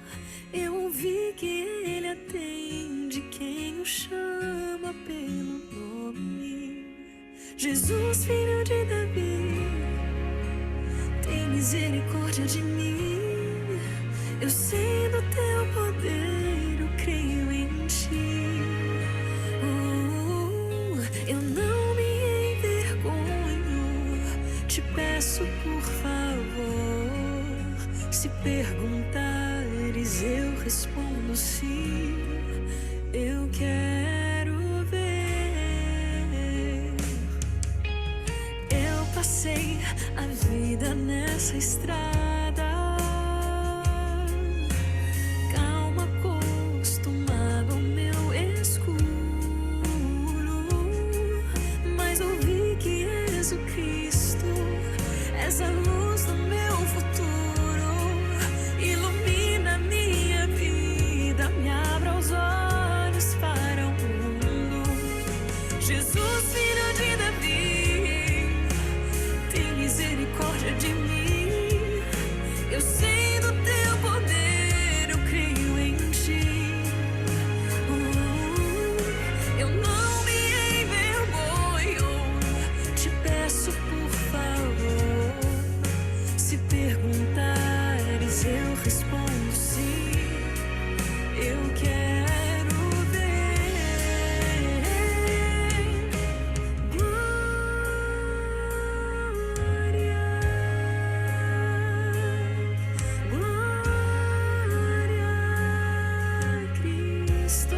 Eu ouvi que Ele atende quem o chama pelo nome. Jesus, filho de Davi, tem misericórdia de mim. Eu sei do teu poder, eu creio em Se perguntares, eu respondo sim. Eu quero ver. Eu passei a vida nessa estrada, calma, acostumada ao meu escuro, mas ouvi que és o Cristo, és a luz do meu futuro. Ilumina minha vida, me abra os olhos para o mundo. Jesus, filho de Davi, tem misericórdia de mim. Eu sei do teu poder, eu creio em ti. Eu não me envergonho, te peço por favor. Se perguntares, eu respondo sim. Eu quero ver. Glória, glória a Cristo.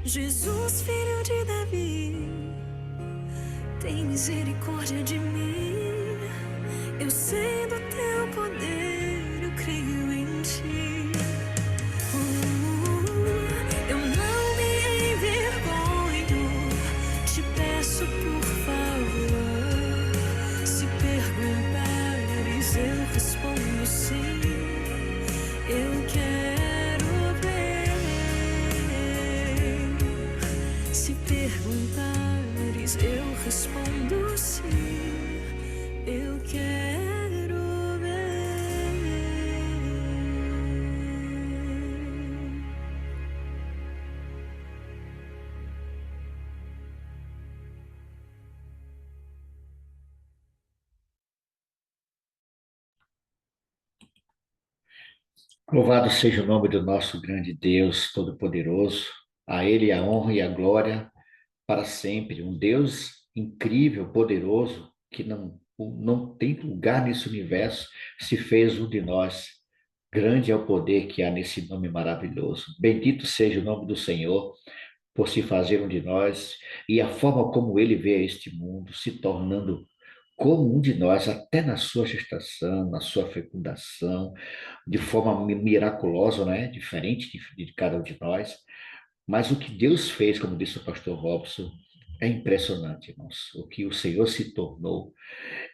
Jesus, filho de Davi, tem misericórdia de mim. Eu sei do teu poder, eu creio em ti. Eu não me envergonho, te peço por favor. Se perguntares, eu respondo sim. Eu quero ver. Se perguntares, eu respondo sim. Eu quero ver. Louvado seja o nome do nosso grande Deus Todo-Poderoso. A Ele a honra e a glória para sempre. Um Deus incrível, poderoso, que não tem lugar nesse universo, se fez um de nós. Grande é o poder que há nesse nome maravilhoso. Bendito seja o nome do Senhor por se fazer um de nós e a forma como Ele vê este mundo, se tornando como um de nós, até na sua gestação, na sua fecundação, de forma miraculosa, né? Diferente de cada um de nós. Mas o que Deus fez, como disse o pastor Robson, é impressionante, irmãos. O que o Senhor se tornou.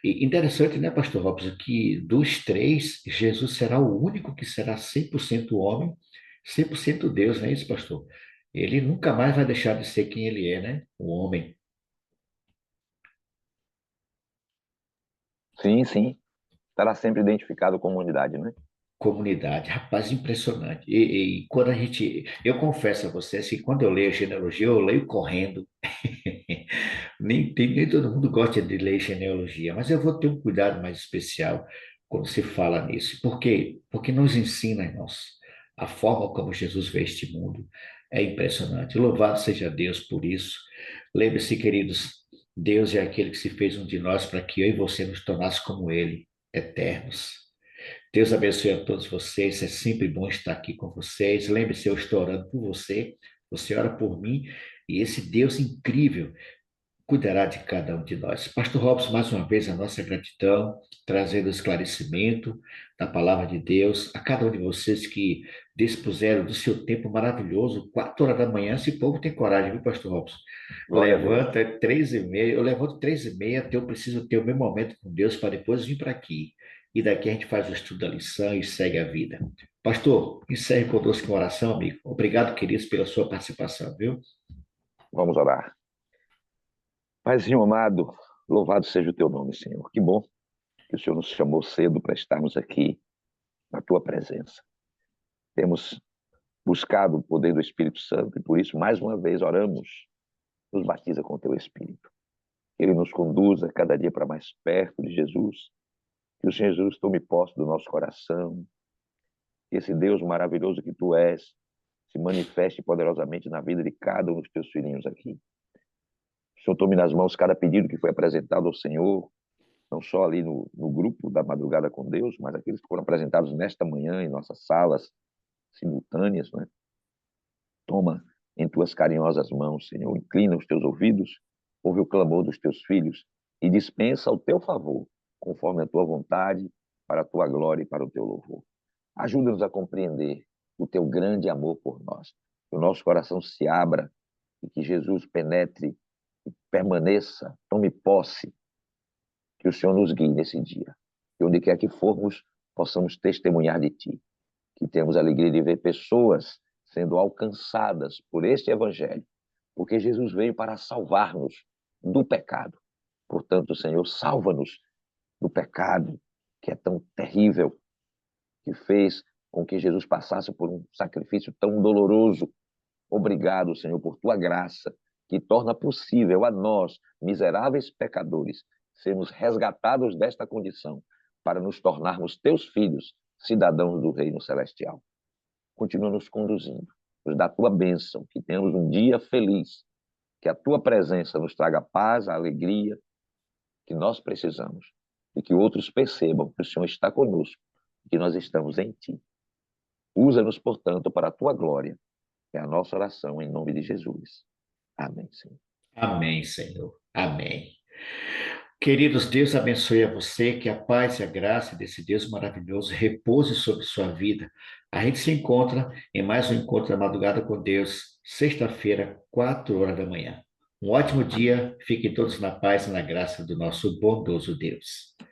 E interessante, né, pastor Robson, que dos três, Jesus será o único que será 100% homem, 100% Deus, não é isso, pastor? Ele nunca mais vai deixar de ser quem ele é, né? O homem. Sim, sim. Estará sempre identificado como unidade, né? Comunidade, rapaz, impressionante. E quando a gente, eu confesso a vocês que quando eu leio a genealogia, eu leio correndo. Nem todo mundo gosta de ler genealogia, mas eu vou ter um cuidado mais especial quando se fala nisso. Por quê? Porque nos ensina, irmãos, a forma como Jesus vê este mundo. É impressionante. Louvado seja Deus por isso. Lembre-se, queridos, Deus é aquele que se fez um de nós para que eu e você nos tornasse como Ele, eternos. Deus abençoe a todos vocês. É sempre bom estar aqui com vocês. Lembre-se, eu estou orando por você. Você ora por mim. E esse Deus incrível cuidará de cada um de nós. Pastor Robson, mais uma vez, a nossa gratidão, trazendo esclarecimento da palavra de Deus a cada um de vocês que dispuseram do seu tempo maravilhoso, 4 horas da manhã. Esse povo tem coragem, viu, Pastor Robson? Levanta 3h30, eu levanto 3h30, eu preciso ter o meu momento com Deus para depois vir para aqui. E daqui a gente faz o estudo da lição e segue a vida. Pastor, encerre conosco com oração, amigo. Obrigado, queridos, pela sua participação, viu? Vamos orar. Paizinho amado, louvado seja o teu nome, Senhor. Que bom que o Senhor nos chamou cedo para estarmos aqui na tua presença. Temos buscado o poder do Espírito Santo e por isso, mais uma vez, oramos, nos batiza com o teu Espírito. Que ele nos conduza cada dia para mais perto de Jesus. Que o Senhor Jesus tome posse do nosso coração. Que esse Deus maravilhoso que tu és se manifeste poderosamente na vida de cada um dos teus filhinhos aqui. O Senhor tome nas mãos cada pedido que foi apresentado ao Senhor, não só ali no grupo da Madrugada com Deus, mas aqueles que foram apresentados nesta manhã em nossas salas simultâneas, né? Toma em tuas carinhosas mãos, Senhor, inclina os teus ouvidos, ouve o clamor dos teus filhos e dispensa o teu favor, conforme a tua vontade, para a tua glória e para o teu louvor. Ajuda-nos a compreender o teu grande amor por nós, que o nosso coração se abra e que Jesus penetre e permaneça, tome posse, que o Senhor nos guie nesse dia. Que onde quer que formos, possamos testemunhar de ti. Que temos a alegria de ver pessoas sendo alcançadas por este evangelho, porque Jesus veio para salvar-nos do pecado. Portanto, Senhor, salva-nos do pecado, que é tão terrível, que fez com que Jesus passasse por um sacrifício tão doloroso. Obrigado, Senhor, por tua graça, que torna possível a nós, miseráveis pecadores, sermos resgatados desta condição para nos tornarmos teus filhos, cidadãos do reino celestial. Continua nos conduzindo, nos dá a tua bênção, que tenhamos um dia feliz, que a tua presença nos traga a paz, a alegria que nós precisamos e que outros percebam que o Senhor está conosco, que nós estamos em ti. Usa-nos, portanto, para a tua glória. É a nossa oração em nome de Jesus. Amém, Senhor. Amém, Senhor. Amém. Queridos, Deus abençoe a você, que a paz e a graça desse Deus maravilhoso repouse sobre sua vida. A gente se encontra em mais um encontro da Madrugada com Deus, sexta-feira, 4 horas da manhã. Um ótimo dia, fiquem todos na paz e na graça do nosso bondoso Deus.